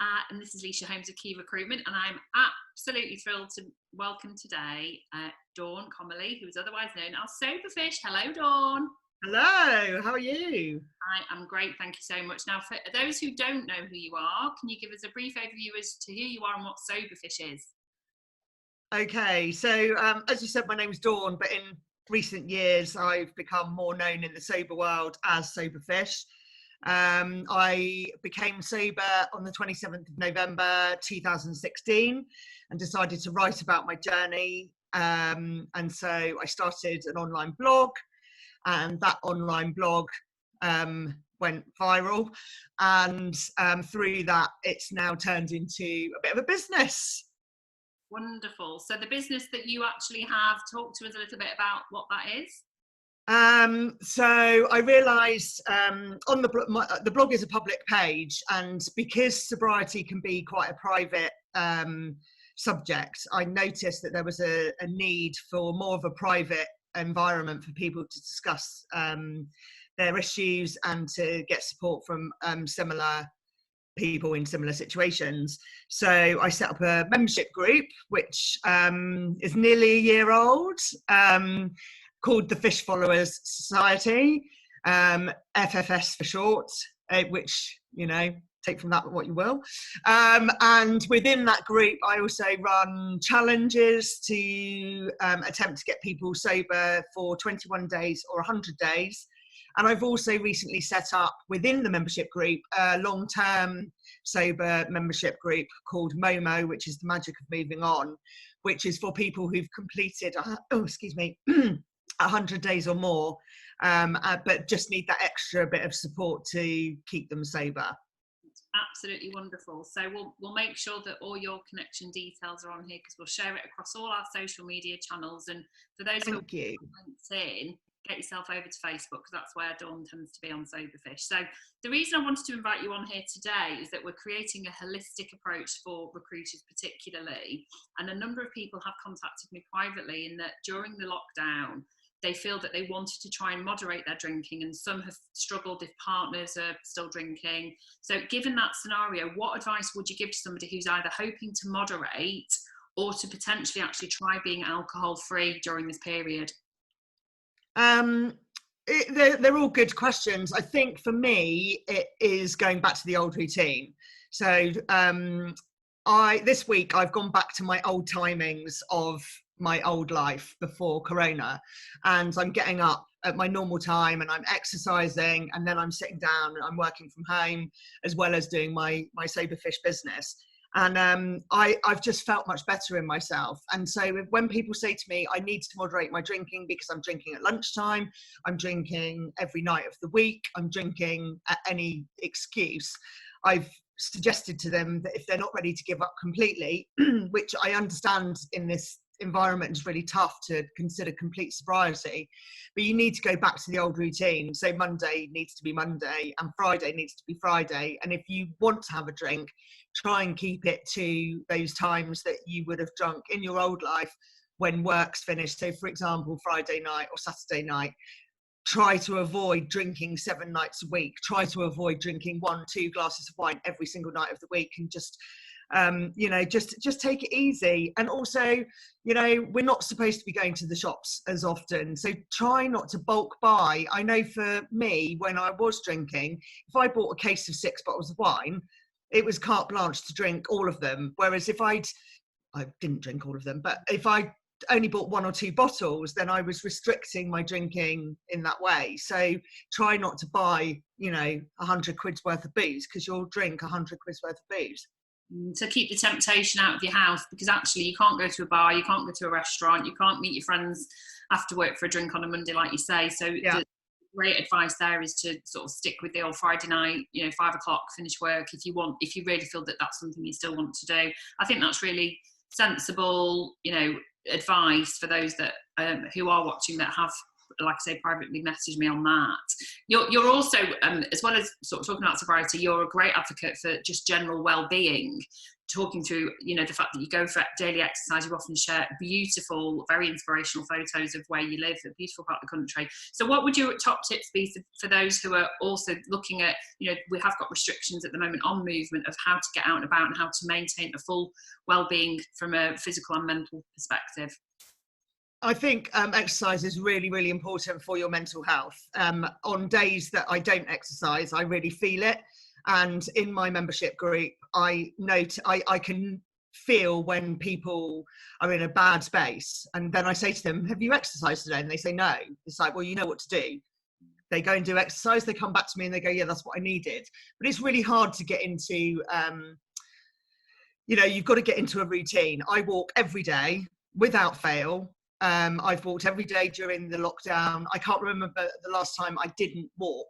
and this is Lysha, Homes of Key Recruitment, and I'm absolutely thrilled to welcome today Dawn Commerly, who is otherwise known as Soberfish. Hello, Dawn. Hello, how are you? I am great, thank you so much. Now, for those who don't know who you are, can you give us a brief overview as to who you are and what Soberfish is? Okay, so as you said, my name's Dawn, but in recent years, I've become more known in the sober world as Soberfish. I became sober on the 27th of November 2016 and decided to write about my journey. And so I started an online blog, and that online blog went viral. And through that, it's now turned into a bit of a business. Wonderful. So the business that you actually have, talk to us a little bit about what that is. So I realised on the blog is a public page, and because sobriety can be quite a private subject, I noticed that there was a need for more of a private environment for people to discuss their issues and to get support from similar people in similar situations. So I set up a membership group, which is nearly a year old, called the Fish Followers Society, FFS for short, which, you know, take from that what you will. And within that group, I also run challenges to attempt to get people sober for 21 days or 100 days. And I've also recently set up within the membership group a long-term sober membership group called Momo, which is the magic of moving on, which is for people who've completed, 100 days or more, but just need that extra bit of support to keep them sober. Absolutely wonderful. So we'll make sure that all your connection details are on here, because we'll share it across all our social media channels. And for those who are on LinkedIn, get yourself over to Facebook, because that's where Dawn tends to be on Soberfish. So the reason I wanted to invite you on here today is that we're creating a holistic approach for recruiters particularly, and a number of people have contacted me privately in that during the lockdown they feel that they wanted to try and moderate their drinking, and some have struggled if partners are still drinking. So given that scenario, what advice would you give to somebody who's either hoping to moderate or to potentially actually try being alcohol free during this period? They're all good questions. I think for me, it is going back to the old routine. So this week I've gone back to my old timings of my old life before Corona, and I'm getting up at my normal time and I'm exercising, and then I'm sitting down and I'm working from home as well as doing my Soberfish business. And I've just felt much better in myself. And so when people say to me, I need to moderate my drinking because I'm drinking at lunchtime, I'm drinking every night of the week, I'm drinking at any excuse, I've suggested to them that if they're not ready to give up completely, which I understand in this environment is really tough to consider complete sobriety, but you need to go back to the old routine. So Monday needs to be Monday and Friday needs to be Friday. And if you want to have a drink, try and keep it to those times that you would have drunk in your old life when work's finished. So for example, Friday night or Saturday night, try to avoid drinking 7 nights a week. Try to avoid drinking 1-2 glasses of wine every single night of the week, and just just take it easy. And also, we're not supposed to be going to the shops as often, so try not to bulk buy. I know for me, when I was drinking, if I bought a case of 6 bottles of wine, it was carte blanche to drink all of them. Whereas if I didn't drink all of them, but if I only bought 1 or 2 bottles, then I was restricting my drinking in that way. So try not to buy 100 quid's worth of booze, because you'll drink 100 quid's worth of booze. To keep the temptation out of your house, because actually you can't go to a bar, you can't go to a restaurant, you can't meet your friends after work for a drink on a Monday like you say. So yeah. The great advice there is to sort of stick with the old Friday night, 5 o'clock, finish work if you really feel that that's something you still want to do. I think that's really sensible advice for those that who are watching that have like I say, privately message me on that. You're also, as well as sort of talking about sobriety, you're a great advocate for just general well-being, talking through, you know, the fact that you go for daily exercise. You often share beautiful, very inspirational photos of where you live, a beautiful part of the country. So what would your top tips be for those who are also looking at, you know, we have got restrictions at the moment on movement, of how to get out and about and how to maintain a full well-being from a physical and mental perspective? I think exercise is really, really important for your mental health. On days that I don't exercise, I really feel it. And in my membership group, I can feel when people are in a bad space. And then I say to them, have you exercised today? And they say, no. It's like, well, you know what to do. They go and do exercise. They come back to me and they go, yeah, that's what I needed. But it's really hard to get into, you know, you've got to get into a routine. I walk every day without fail. I've walked every day during the lockdown. I can't remember the last time I didn't walk.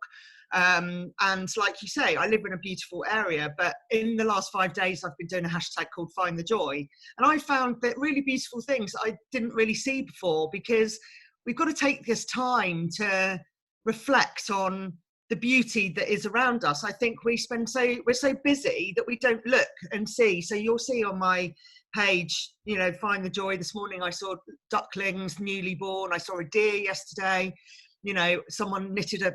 And like you say, I live in a beautiful area, but in the last 5 days, I've been doing a hashtag called Find the Joy. And I found that really beautiful things I didn't really see before, because we've got to take this time to reflect on the beauty that is around us. I think we're so busy that we don't look and see. So you'll see on my page, you know, Find the Joy. This morning I saw ducklings newly born. I saw a deer yesterday. You know, someone knitted a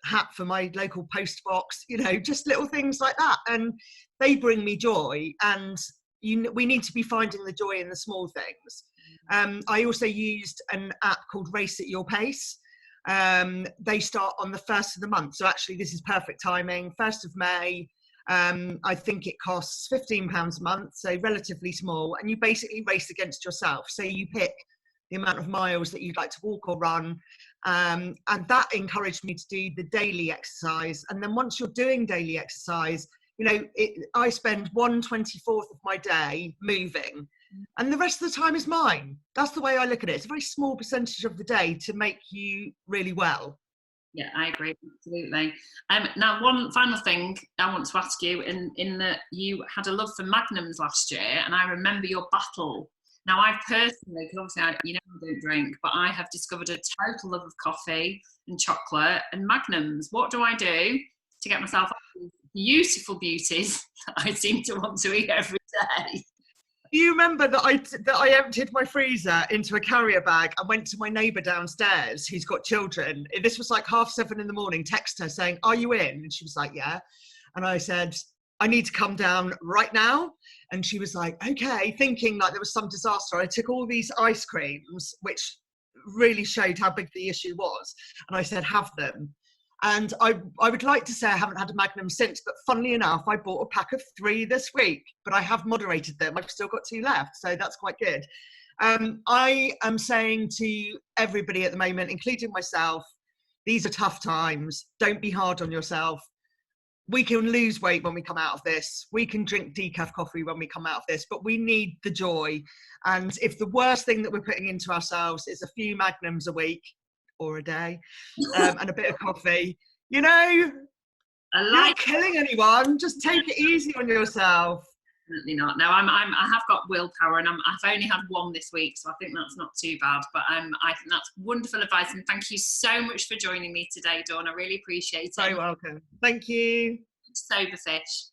hat for my local post box, you know, just little things like that, and they bring me joy. And we need to be finding the joy in the small things. I also used an app called Race at Your Pace. They start on the 1st of the month, so actually this is perfect timing. 1st of May. I think it costs £15 a month, so relatively small, and you basically race against yourself. So you pick the amount of miles that you'd like to walk or run, and that encouraged me to do the daily exercise. And then once you're doing daily exercise, you know, I spend 1/24 of my day moving, and the rest of the time is mine. That's the way I look at it. It's a very small percentage of the day to make you really well. Yeah, I agree, absolutely. Now, one final thing I want to ask you, in that you had a love for Magnums last year, and I remember your battle. Now, I personally, because obviously I don't drink, but I have discovered a total love of coffee and chocolate and Magnums. What do I do to get myself these beautiful beauties that I seem to want to eat every day? You remember that I emptied my freezer into a carrier bag and went to my neighbour downstairs who's got children. This was like 7:30 in the morning, text her saying, are you in? And she was like, yeah. And I said, I need to come down right now. And she was like, okay, thinking like there was some disaster. I took all these ice creams, which really showed how big the issue was. And I said, have them. And I would like to say I haven't had a Magnum since, but funnily enough, I bought a pack of 3 this week, but I have moderated them. I've still got 2 left, so that's quite good. I am saying to everybody at the moment, including myself, these are tough times. Don't be hard on yourself. We can lose weight when we come out of this. We can drink decaf coffee when we come out of this, but we need the joy. And if the worst thing that we're putting into ourselves is a few Magnums a week, or a day, and a bit of coffee, you know, you're not killing anyone. Just take it easy on yourself. Definitely not. No, I have got willpower, and I've only had 1 this week, so I think that's not too bad. But I think that's wonderful advice, and thank you so much for joining me today, Dawn. I really appreciate it. Very welcome. Thank you. Soberfish.